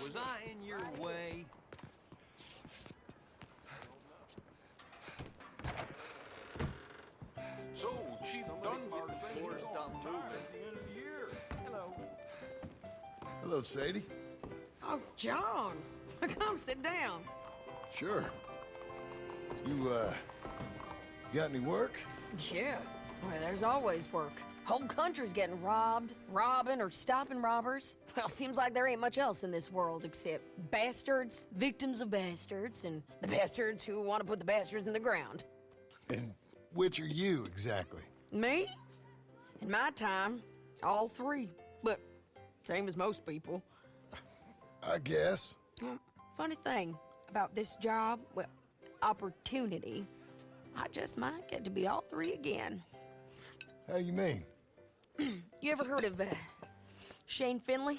Was I in your way? So, Chief done before it stopped moving at the end of the year. Hello. Hello, Sadie. Oh, John. Come sit down. Sure. You got any work? Yeah. Well, there's always work. Whole country's getting robbed, robbing, or stopping robbers. Well, seems like there ain't much else in this world except bastards, victims of bastards, and the bastards who want to put the bastards in the ground. And which are you, exactly? Me? In my time, all three. But same as most people. I guess. Funny thing about this job, well, opportunity, I just might get to be all three again. How you mean? You ever heard of Shane Finley?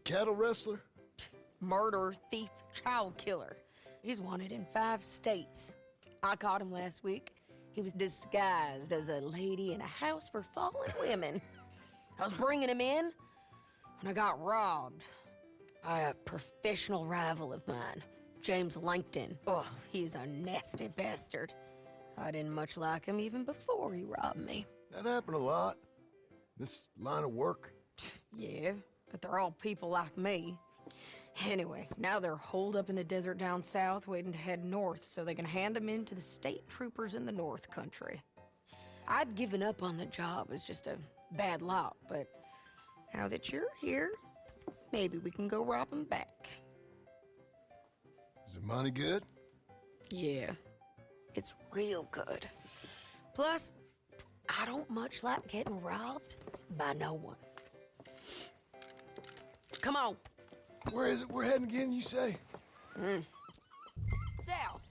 Cattle wrestler? Murderer, thief, child killer. He's wanted in 5 states. I caught him last week. He was disguised as a lady in a house for fallen women. I was bringing him in, and I got robbed by a professional rival of mine, James Langton. Oh, he's a nasty bastard. I didn't much like him even before he robbed me. That happened a lot. This line of work. Yeah, but they're all people like me. Anyway, now they're holed up in the desert down south, waiting to head north so they can hand them in to the state troopers in the north country. I'd given up on the job as just a bad lot, but now that you're here, maybe we can go rob them back. Is the money good? Yeah, it's real good. Plus, I don't much like getting robbed by no one. Come on. Where is it we're heading again, you say? South.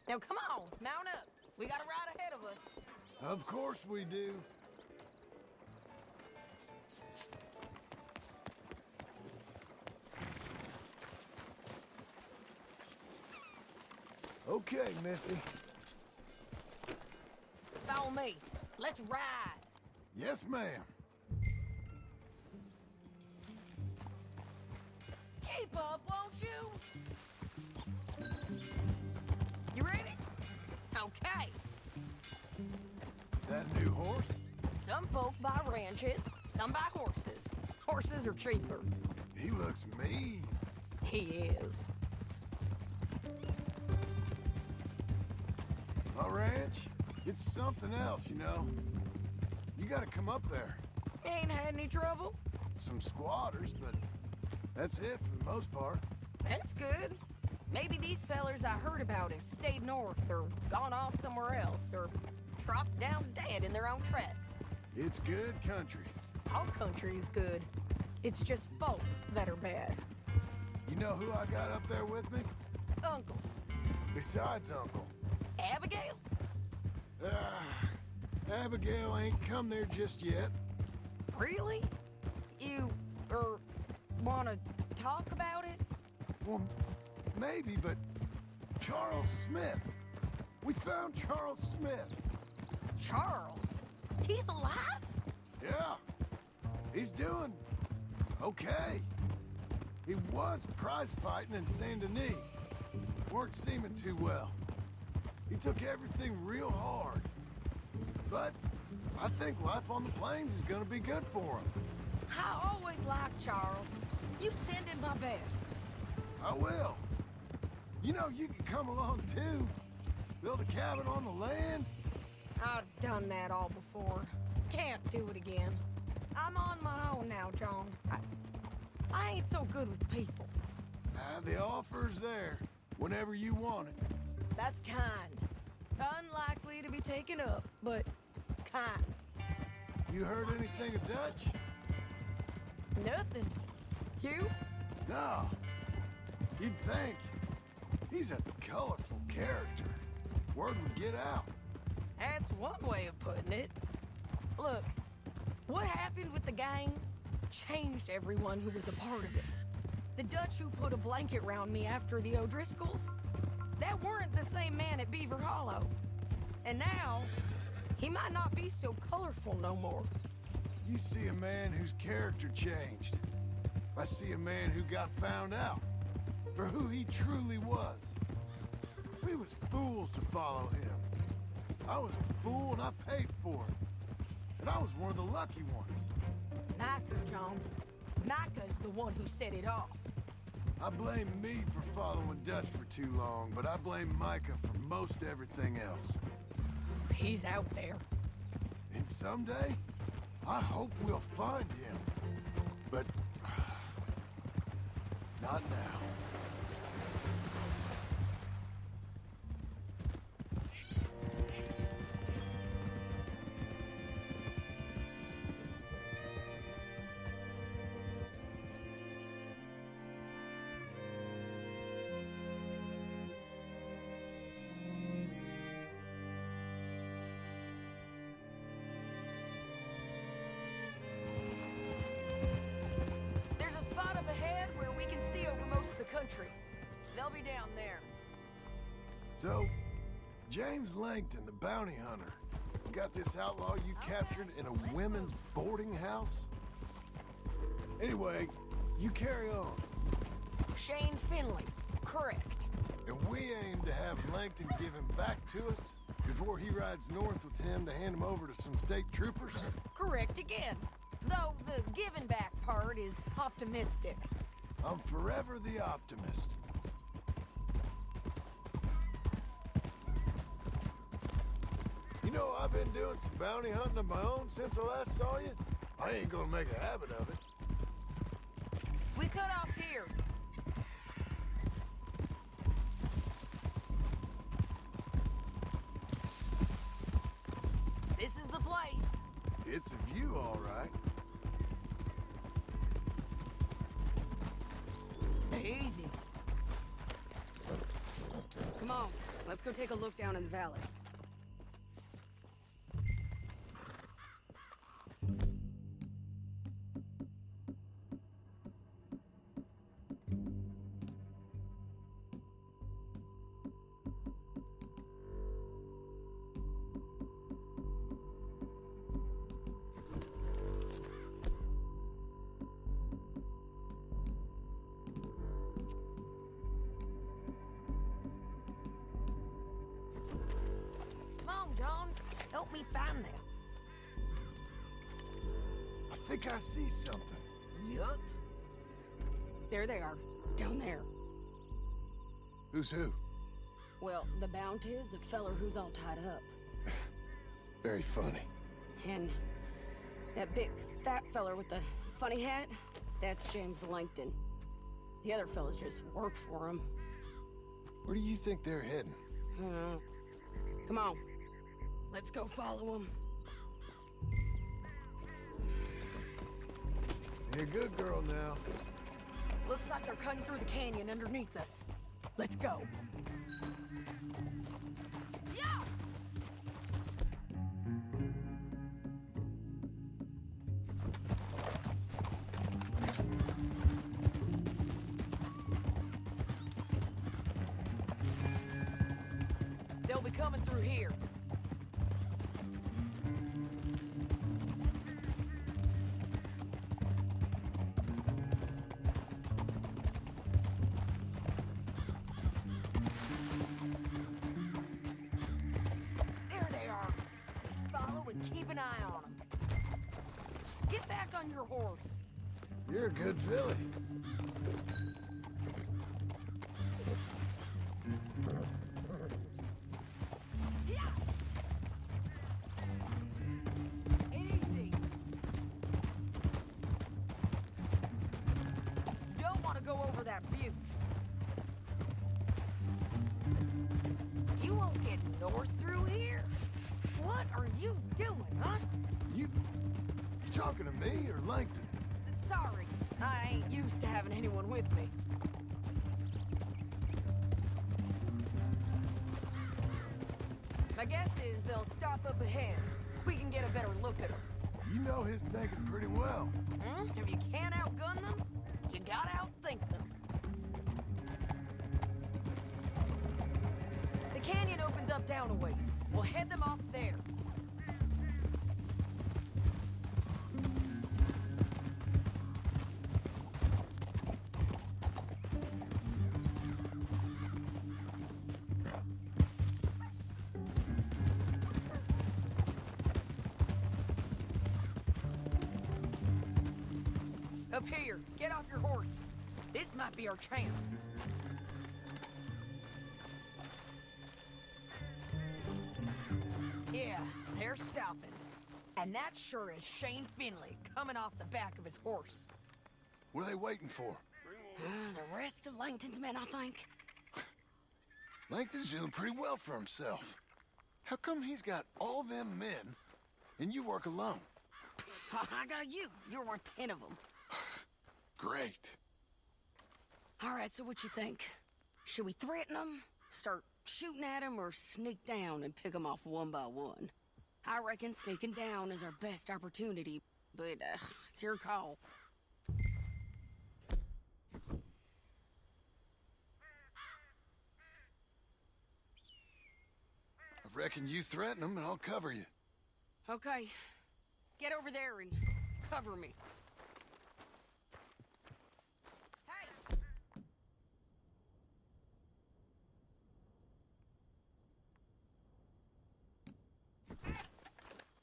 Now come on, mount up. We got a ride ahead of us. Of course we do. Okay, Missy. Follow me. Let's ride. Yes, ma'am. Keep up, won't you? You ready? Okay. That new horse? Some folk buy ranches, some buy horses. Horses are cheaper. He looks mean. He is. My ranch? It's something else, you know. You gotta come up there. Ain't had any trouble? Some squatters, but that's it for the most part. That's good. Maybe these fellers I heard about have stayed north or gone off somewhere else or dropped down dead in their own tracks. It's good country. All country is good. It's just folk that are bad. You know who I got up there with me? Uncle. Besides Uncle. Abigail? Abigail ain't come there just yet. Really? You, wanna talk about it? Well, maybe, but Charles Smith. We found Charles Smith. Charles? He's alive? Yeah. He's doing okay. He was prize fighting in Saint Denis. Weren't seeming too well. He took everything real hard. But I think life on the plains is gonna be good for him. I always liked Charles. You send him my best. I will. You know, you can come along too. Build a cabin on the land. I've done that all before. Can't do it again. I'm on my own now, John. I ain't so good with people. The offer's there whenever you want it. That's kind. Unlikely to be taken up, but kind. You heard anything of Dutch? Nothing. You? No. You'd think. He's a colorful character. Word would get out. That's one way of putting it. Look, what happened with the gang changed everyone who was a part of it. The Dutch who put a blanket round me after the O'Driscolls, that weren't the same man at Beaver Hollow. And now, he might not be so colorful no more. You see a man whose character changed. I see a man who got found out for who he truly was. We was fools to follow him. I was a fool and I paid for it. And I was one of the lucky ones. Micah, John. Micah's the one who set it off. I blame me for following Dutch for too long, but I blame Micah for most everything else. He's out there. And someday, I hope we'll find him. But not now. Country. They'll be down there. So, James Langton, the bounty hunter, got this outlaw you captured in a women's boarding house? Anyway, you carry on. Shane Finley, correct. And we aim to have Langton give him back to us before he rides north with him to hand him over to some state troopers? Correct again. Though the giving back part is optimistic. I'm forever the optimist. You know, I've been doing some bounty hunting of my own since I last saw you. I ain't gonna make a habit of it. We cut off here. This is the place. It's a view, all right. Easy. Come on, let's go take a look down in the valley. Help me find them. I think I see something. Yup. There they are, down there. Who's who? Well, the Bounty is the feller who's all tied up. Very funny. And that big fat feller with the funny hat, that's James Langton. The other fellas just work for him. Where do you think they're heading? Come on. Let's go follow them. You're a good girl now. Looks like they're cutting through the canyon underneath us. Let's go. Yeah! They'll be coming through here. Keep an eye on him. Get back on your horse. You're a good filly. Yeah. Easy. Don't want to go over that butte. You won't get north through here. What are you doing, huh? You talking to me or Langton? Sorry, I ain't used to having anyone with me. My guess is they'll stop up ahead. We can get a better look at them. You know his thinking pretty well. If you can't outgun them, you gotta outthink them. The canyon opens up down a ways. We'll head them off there. Up here, get off your horse. This might be our chance. Yeah, they're stopping. And that sure is Shane Finley coming off the back of his horse. What are they waiting for? The rest of Langton's men, I think. Langton's doing pretty well for himself. How come he's got all them men, and you work alone? I got you. You're worth 10 of them. Great. All right, so what you think? Should we threaten them, start shooting at them, or sneak down and pick them off one by one? I reckon sneaking down is our best opportunity, but it's your call. I reckon you threaten them and I'll cover you. Okay. Get over there and cover me. Hey!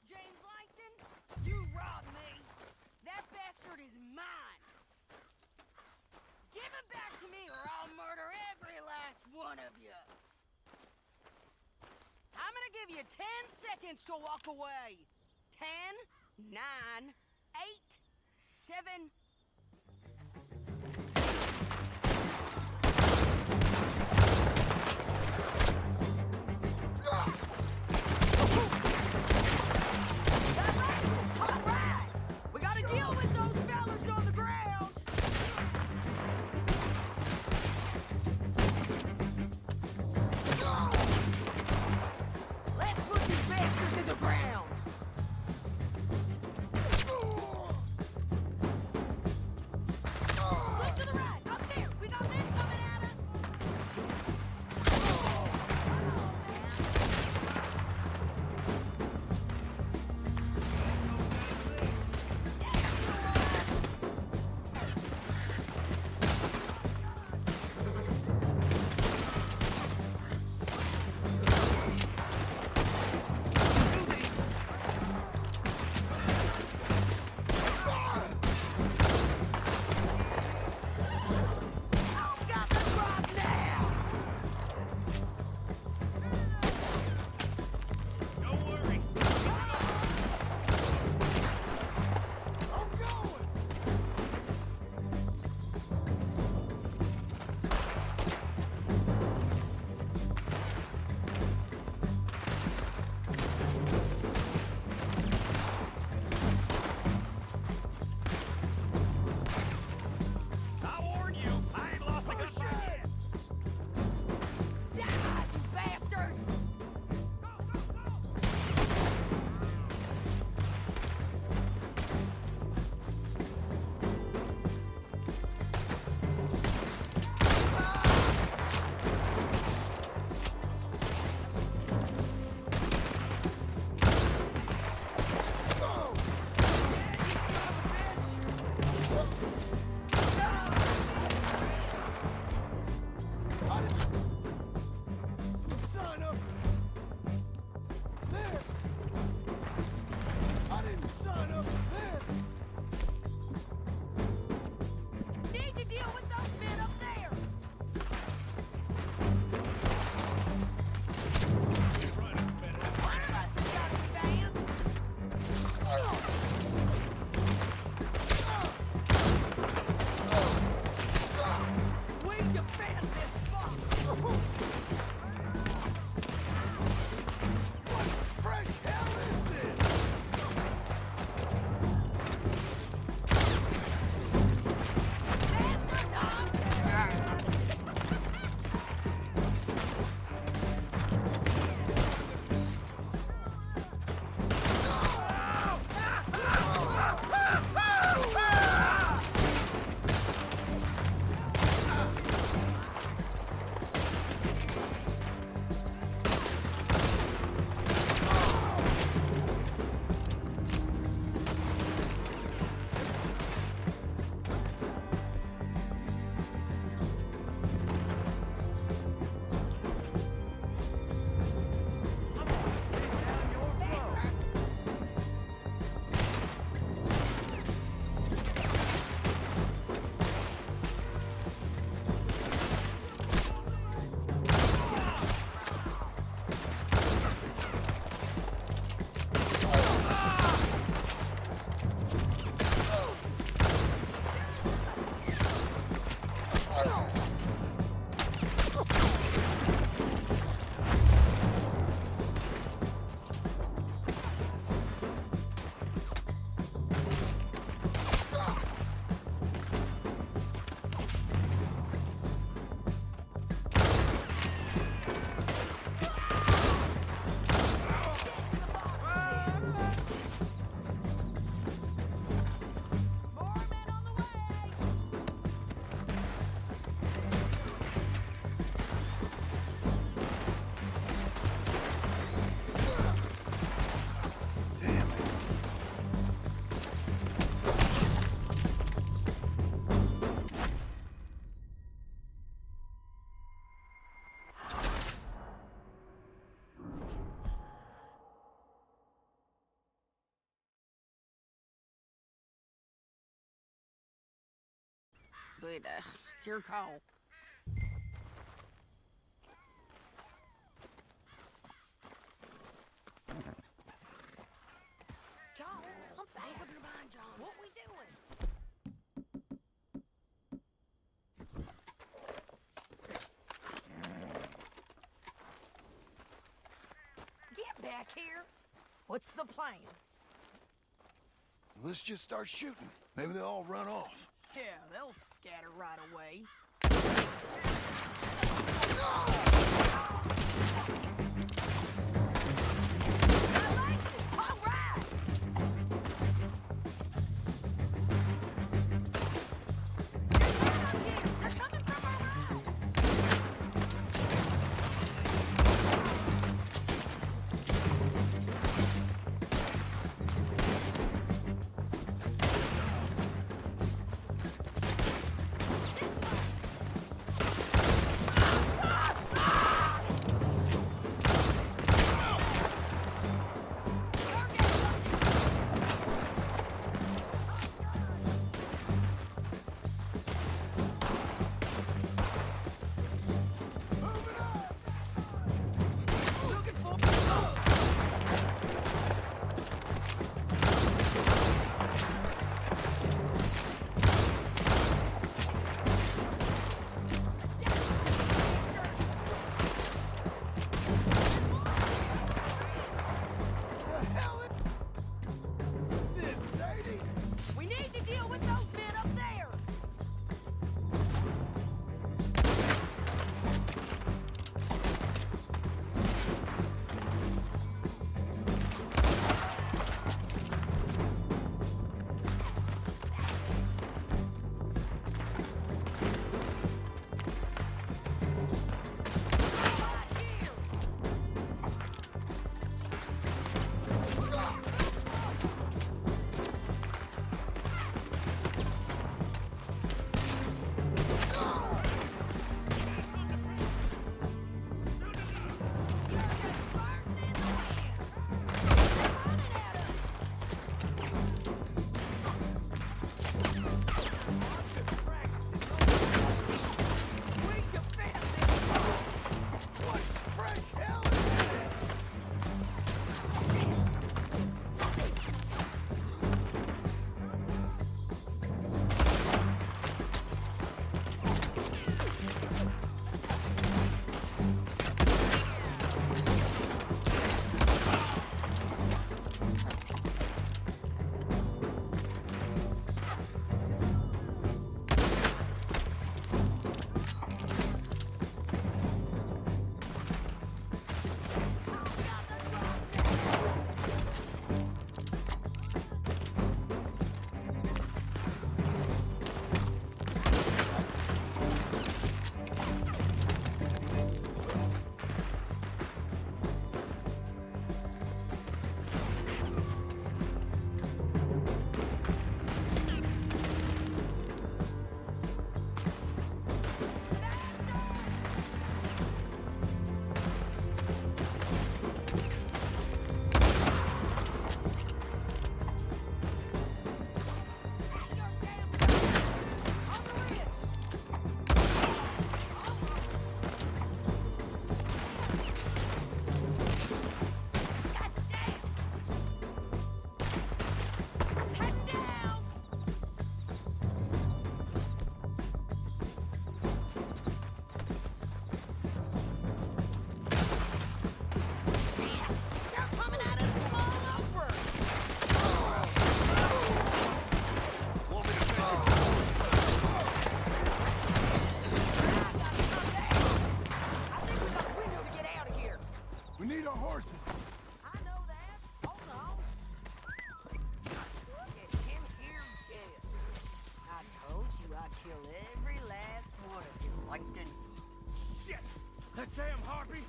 James Langton, you robbed me. That bastard is mine. Give him back to me or I'll murder every last one of you. I'm gonna give you 10 seconds to walk away. 10, 9, 8, 7... All right! We gotta deal with those fellas on the ground! Let's put these bastards to the ground! but it's your call. John, I'm back. Open your mind, John. What we doing? Get back here. What's the plan? Let's just start shooting. Maybe they'll all run off. Yeah, they'll scatter right away. I like it. All right. They're coming up here. They're coming from our right. We need to deal with those men up there! That damn harpy!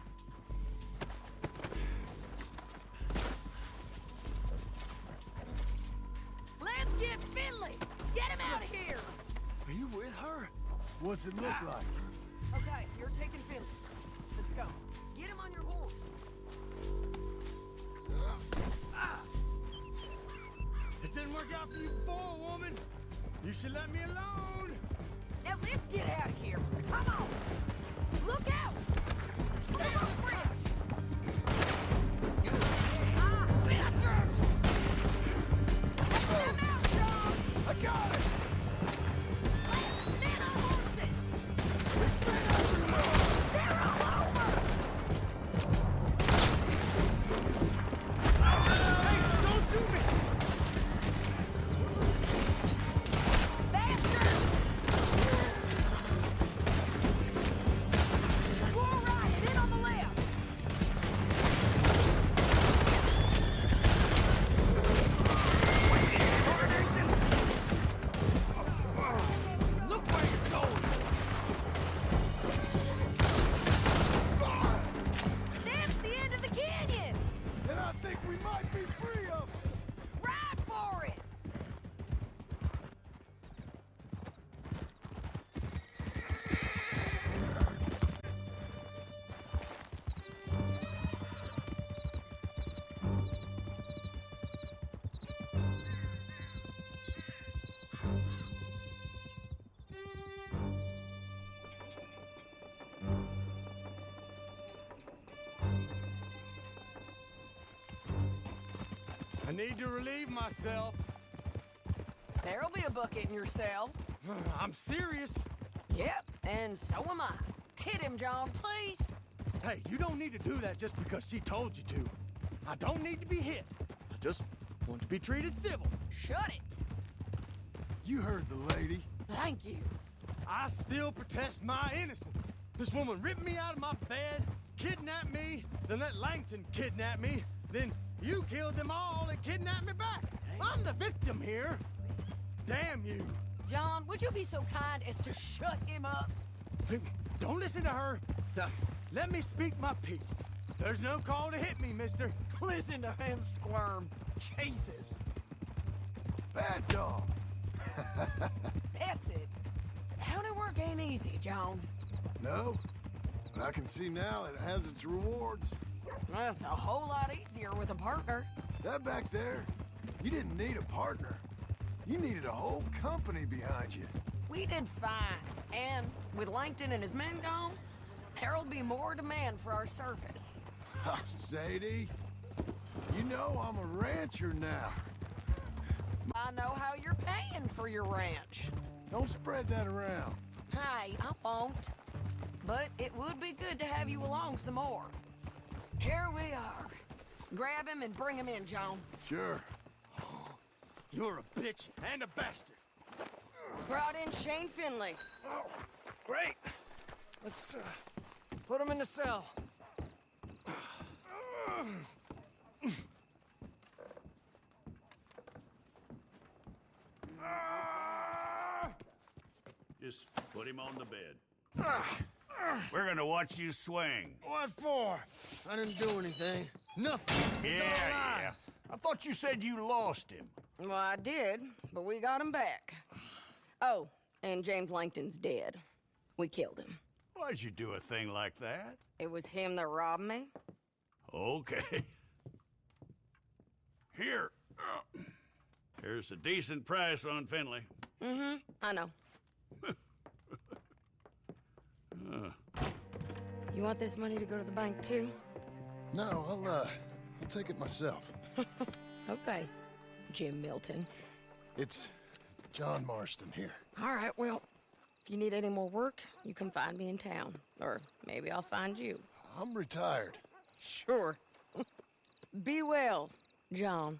Let's get Finley! Get him out of here! Are you with her? What's it look like? Okay, you're taking Finley. Let's go. Get him on your horse. It didn't work out for you before, woman. You should let me alone. let's get out of here. Come on. Look out. Stay on the bridge. Ah, bastards. Take them out, John. I got it! Men on horses. He's been everywhere! They're all over. Hey, don't shoot me! Bastards. War riot in on the left. Look where you're going! That's the end of the canyon. And I think we might be free of them! Ride for it. I need to relieve myself. There'll be a bucket in your cell. I'm serious. Yep, and so am I. Hit him, John, please. Hey, you don't need to do that just because she told you to. I don't need to be hit. I just want to be treated civil. Shut it. You heard the lady. Thank you. I still protest my innocence. This woman ripped me out of my bed, kidnapped me, then let Langton kidnap me, then you killed them all and kidnapped me back. I'm the victim here. Damn you. John, would you be so kind as to shut him up? Don't listen to her. Now, let me speak my piece. There's no call to hit me, mister. Listen to him squirm. Jesus. Bad dog. That's it. County work ain't easy, John. No, but I can see now it has its rewards. That's a whole lot easier with a partner. That back there, you didn't need a partner. You needed a whole company behind you. We did fine. And with Langton and his men gone, there'll be more demand for our service. Sadie, you know I'm a rancher now. I know how you're paying for your ranch. Don't spread that around. Hey, I won't. But it would be good to have you along some more. Here we are. Grab him and bring him in, John. Sure. You're a bitch and a bastard. Brought in Shane Finley. Oh, great. Let's put him in the cell. Just put him on the bed. We're gonna watch you swing. What for? I didn't do anything. Nothing. He's alive. I thought you said you lost him. Well, I did, but we got him back. Oh, and James Langton's dead. We killed him. Why'd you do a thing like that? It was him that robbed me. Okay. Here. Here's a decent price on Finley. Mm-hmm, I know. You want this money to go to the bank, too? No, I'll take it myself. Okay, Jim Milton. It's John Marston here. All right, well, if you need any more work, you can find me in town. Or maybe I'll find you. I'm retired. Sure. Be well, John.